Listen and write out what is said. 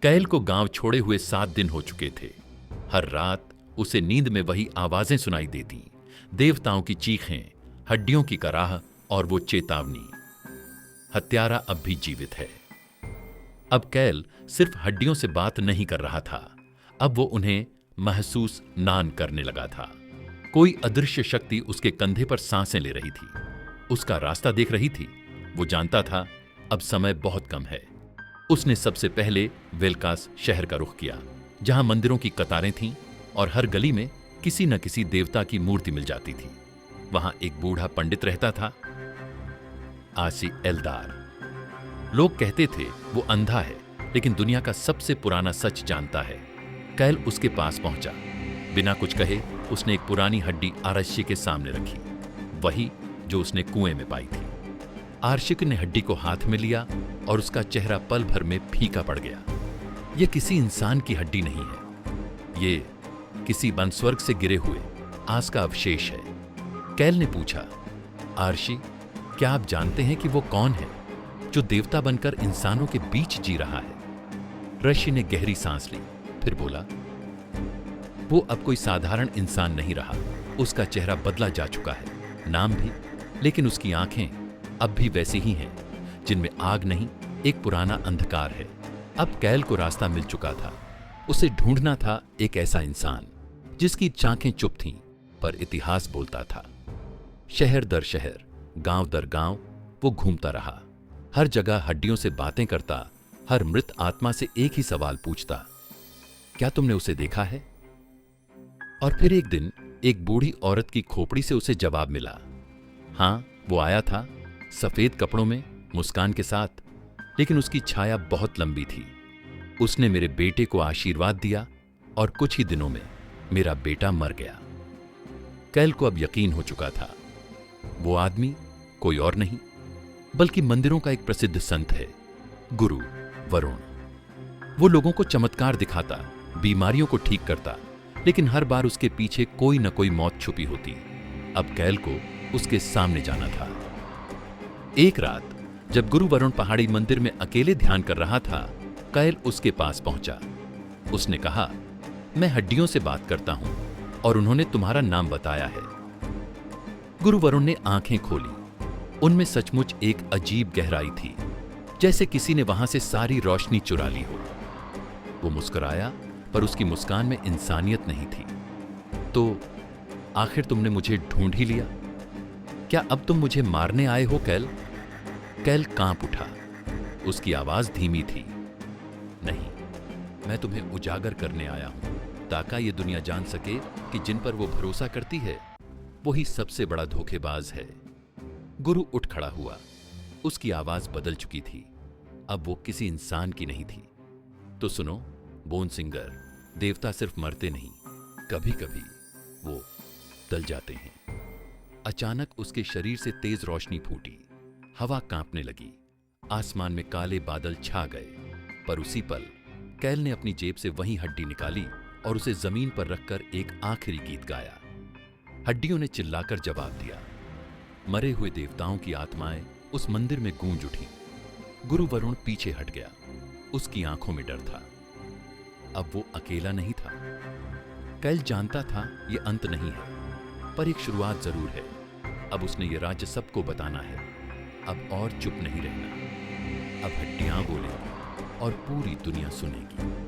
कैल को गांव छोड़े हुए 7 दिन हो चुके थे। हर रात उसे नींद में वही आवाजें सुनाई देती, देवताओं की चीखें, हड्डियों की कराह और वो चेतावनी, हत्यारा अब भी जीवित है। अब कैल सिर्फ हड्डियों से बात नहीं कर रहा था, अब वो उन्हें महसूस नान करने लगा था। कोई अदृश्य शक्ति उसके कंधे पर सांसें ले रही थी, उसका रास्ता देख रही थी। वो जानता था अब समय बहुत कम है। उसने सबसे पहले वेल्कास शहर का रुख किया, जहां मंदिरों की कतारें थीं और हर गली में किसी न किसी देवता की मूर्ति मिल जाती थी। वहां एक बूढ़ा पंडित रहता था, आसी एल्दार। लोग कहते थे वो अंधा है, लेकिन दुनिया का सबसे पुराना सच जानता है। कैल उसके पास पहुंचा। बिना कुछ कहे उसने एक पुरानी हड्डी आरश्य के सामने रखी, वही जो उसने कुएं में पाई थी। आरशिक ने हड्डी को हाथ में लिया और उसका चेहरा पल भर में फीका पड़ गया। यह किसी इंसान की हड्डी नहीं है, ये किसी बनस्वर्ग से गिरे हुए आस का अवशेष है। कैल ने पूछा, आरशी, क्या आप जानते हैं कि वो कौन है जो देवता बनकर इंसानों के बीच जी रहा है? ऋषि ने गहरी सांस ली, फिर बोला, वो अब कोई साधारण इंसान नहीं रहा। उसका चेहरा बदला जा चुका है, नाम भी, लेकिन उसकी आंखें अब भी वैसी ही हैं, जिनमें आग नहीं, एक पुराना अंधकार है। अब कैल को रास्ता मिल चुका था। उसे ढूंढना था एक ऐसा इंसान जिसकी चाखें चुप थीं पर इतिहास बोलता था। शहर दर शहर, गांव दर गांव वो घूमता रहा। हर जगह हड्डियों से बातें करता, हर मृत आत्मा से एक ही सवाल पूछता, क्या तुमने उसे देखा है? और फिर एक दिन एक बूढ़ी औरत की खोपड़ी से उसे जवाब मिला। हां, वो आया था, सफेद कपड़ों में, मुस्कान के साथ, लेकिन उसकी छाया बहुत लंबी थी। उसने मेरे बेटे को आशीर्वाद दिया और कुछ ही दिनों में मेरा बेटा मर गया। कैल को अब यकीन हो चुका था, वो आदमी कोई और नहीं बल्कि मंदिरों का एक प्रसिद्ध संत है, गुरु वरुण। वो लोगों को चमत्कार दिखाता, बीमारियों को ठीक करता, लेकिन हर बार उसके पीछे कोई न कोई मौत छुपी होती। अब कैल को उसके सामने जाना था। एक रात जब गुरु वरुण पहाड़ी मंदिर में अकेले ध्यान कर रहा था, कैल उसके पास पहुंचा। उसने कहा, मैं हड्डियों से बात करता हूं और उन्होंने तुम्हारा नाम बताया है। गुरु वरुण ने आंखें खोली। उनमें सचमुच एक अजीब गहराई थी, जैसे किसी ने वहां से सारी रोशनी चुरा ली हो। वो मुस्कुराया, पर उसकी मुस्कान में इंसानियत नहीं थी। तो आखिर तुमने मुझे ढूंढ ही लिया? क्या अब तुम मुझे मारने आए हो कैल? कैल कांप उठा। उसकी आवाज धीमी थी। नहीं, मैं तुम्हें उजागर करने आया हूं, ताकि ये दुनिया जान सके कि जिन पर वो भरोसा करती है वही सबसे बड़ा धोखेबाज है। गुरु उठ खड़ा हुआ। उसकी आवाज बदल चुकी थी, अब वो किसी इंसान की नहीं थी। तो सुनो बोन सिंगर, देवता सिर्फ मरते नहीं, कभी कभी वो दल जाते हैं। अचानक उसके शरीर से तेज रोशनी फूटी, हवा कांपने लगी, आसमान में काले बादल छा गए। पर उसी पल कैल ने अपनी जेब से वही हड्डी निकाली और उसे जमीन पर रखकर एक आखिरी गीत गाया। हड्डियों ने चिल्लाकर जवाब दिया। मरे हुए देवताओं की आत्माएं उस मंदिर में गूंज उठी। गुरु वरुण पीछे हट गया। उसकी आंखों में डर था। अब वो अकेला नहीं था। कैल जानता था ये अंत नहीं है, पर एक शुरुआत जरूर है। अब उसने ये राज्य सबको बताना है। अब और चुप नहीं रहना। अब हड्डियां बोलेंगी और पूरी दुनिया सुनेगी।